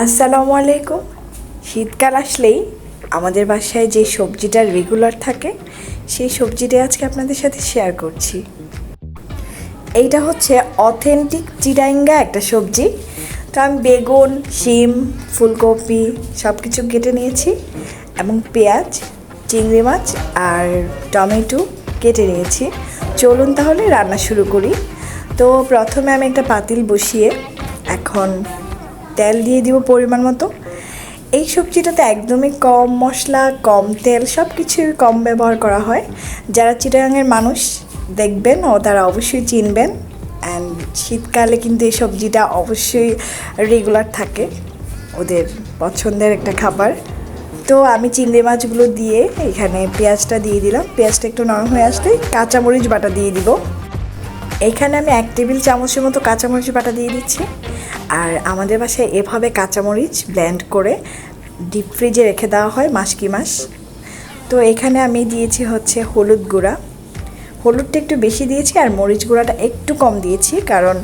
আসসালামু আলাইকুম। শীতকাল আসলেই আমাদের বাসায় যে সবজিটা রেগুলার থাকে সেই সবজিটা আজকে আপনাদের সাথে শেয়ার করছি। এইটা হচ্ছে অথেন্টিক চিটাঙ্গা একটা সবজি। তো আমি বেগুন, শিম, ফুলকপি সব কিছু কেটে নিয়েছি এবং পেঁয়াজ, চিংড়ি মাছ আর টমেটো কেটে নিয়েছি। চলুন তাহলে রান্না শুরু করি। তো প্রথমে আমি একটা পাতিল বসিয়ে এখন তেল দিয়ে দিব পরিমাণ মতো। এই সবজিটাতে একদমই কম মশলা, কম তেল, সব কিছুই কম ব্যবহার করা হয়। যারা চিটাগাংয়ের মানুষ দেখবেন ও তারা অবশ্যই চিনবেন। অ্যান্ড শীতকালে কিন্তু এই সবজিটা অবশ্যই রেগুলার থাকে, ওদের পছন্দের একটা খাবার। তো আমি চিংড়ি মাছগুলো দিয়ে এখানে পেঁয়াজটা দিয়ে দিলাম। পেঁয়াজটা একটু নরম হয়ে আসলে কাঁচামরিচ বাটা দিয়ে দিব। এইখানে আমি 1 টেবিল চামচের মতো কাঁচামরিচ বাটা দিয়ে দিচ্ছি। আর আমাদের বাসায় এভাবে কাঁচামরিচ ব্লেন্ড করে ডিপ ফ্রিজে রেখে দেওয়া হয় মাস কি মাস। তো এখানে আমি দিয়েছি হচ্ছে হলুদ গুঁড়া। হলুদটা একটু বেশি দিয়েছি আর মরিচ গুঁড়াটা একটু কম দিয়েছি, কারণ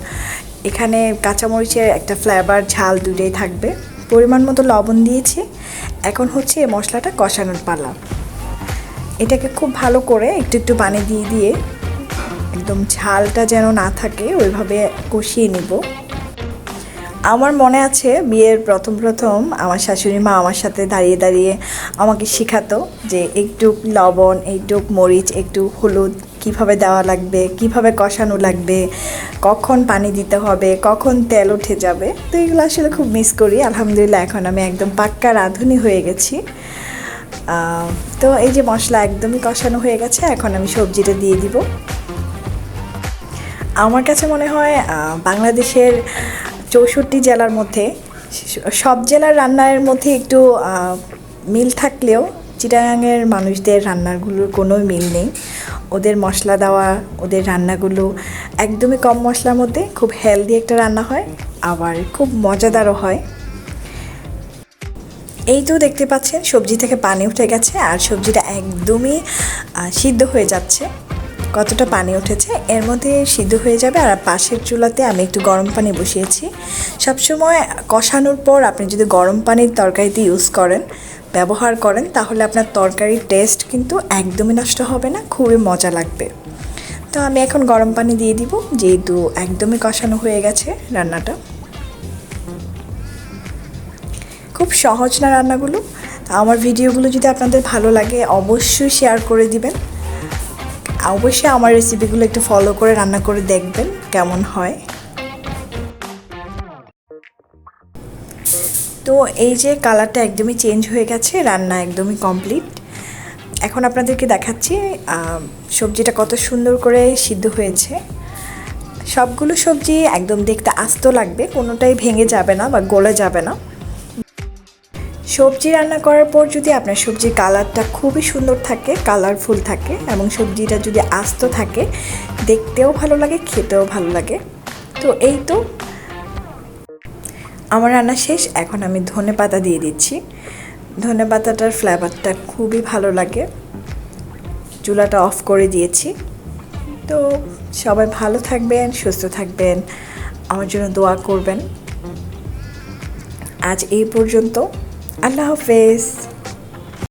এখানে কাঁচামরিচের একটা ফ্লেভার, ঝাল দুটোই থাকবে। পরিমাণ মতো লবণ দিয়েছি। এখন হচ্ছে এই মশলাটা কষানোর পালা। এটাকে খুব ভালো করে একটু একটু পানি দিয়ে দিয়ে একদম ঝালটা যেন না থাকে ওইভাবে কষিয়ে নিব। আমার মনে আছে বিয়ের প্রথম আমার শাশুড়ি মা আমার সাথে দাঁড়িয়ে দাঁড়িয়ে আমাকে শেখাতো যে একটু লবণ, একটু মরিচ, একটু হলুদ কিভাবে দেওয়া লাগবে, কিভাবে কষানো লাগবে, কখন পানি দিতে হবে, কখন তেল উঠে যাবে। তো এগুলো আসলে খুব মিস করি। আলহামদুলিল্লাহ এখন আমি একদম পাক্কা রাঁধুনি হয়ে গেছি। তো এই যে মশলা একদমই কষানো হয়ে গেছে, এখন আমি সবজিটা দিয়ে দিব। আমার কাছে মনে হয় বাংলাদেশের 64 জেলার মধ্যে সব জেলার রান্নার মধ্যে একটু মিল থাকলেও চিটাগাংয়ের মানুষদের রান্নাগুলোর কোনো মিল নেই। ওদের মশলা দেওয়া, ওদের রান্নাগুলো একদমই কম মশলার মধ্যে খুব হেলদি একটা রান্না হয়, আবার খুব মজাদারও হয়। এই তো দেখতে পাচ্ছেন সবজি থেকে পানি উঠে গেছে আর সবজিটা একদমই সিদ্ধ হয়ে যাচ্ছে। কতটা পানি উঠেছে এর মধ্যে সিদ্ধ হয়ে যাবে। আর পাশের চুলাতে আমি একটু গরম পানি বসিয়েছি। সবসময় কষানোর পর আপনি যদি গরম পানির তরকারিতে ব্যবহার করেন তাহলে আপনার তরকারির টেস্ট কিন্তু একদমই নষ্ট হবে না, খুবই মজা লাগবে। তো আমি এখন গরম পানি দিয়ে দিব, যেহেতু একদমই কষানো হয়ে গেছে রান্নাটা। খুব সহজ না রান্নাগুলো? আমার ভিডিওগুলো যদি আপনাদের ভালো লাগে অবশ্যই শেয়ার করে দিবেন। অবশ্যই আমার রেসিপিগুলো একটু ফলো করে রান্না করে দেখবেন কেমন হয়। তো এই যে কালারটা একদমই চেঞ্জ হয়ে গেছে, রান্না একদমই কমপ্লিট। এখন আপনাদেরকে দেখাচ্ছি সবজিটা কত সুন্দর করে সিদ্ধ হয়েছে। সবগুলো সবজি একদম দেখতে আস্ত লাগবে, কোনোটাই ভেঙে যাবে না বা গলে যাবে না। সবজি রান্না করার পর যদি আপনার সবজির কালারটা খুবই সুন্দর থাকে, কালারফুল থাকে এবং সবজিটা যদি আস্ত থাকে, দেখতেও ভালো লাগে, খেতেও ভালো লাগে। তো এই তো আমার রান্না শেষ। এখন আমি ধনেপাতা দিয়ে দিচ্ছি। ধনেপাতাটার ফ্লেভারটা খুবই ভালো লাগে। চুলাটা অফ করে দিয়েছি। তো সবাই ভালো থাকবেন, সুস্থ থাকবেন, আমার জন্য দোয়া করবেন। আজ এই পর্যন্ত। আল্লাহ হাফেজ।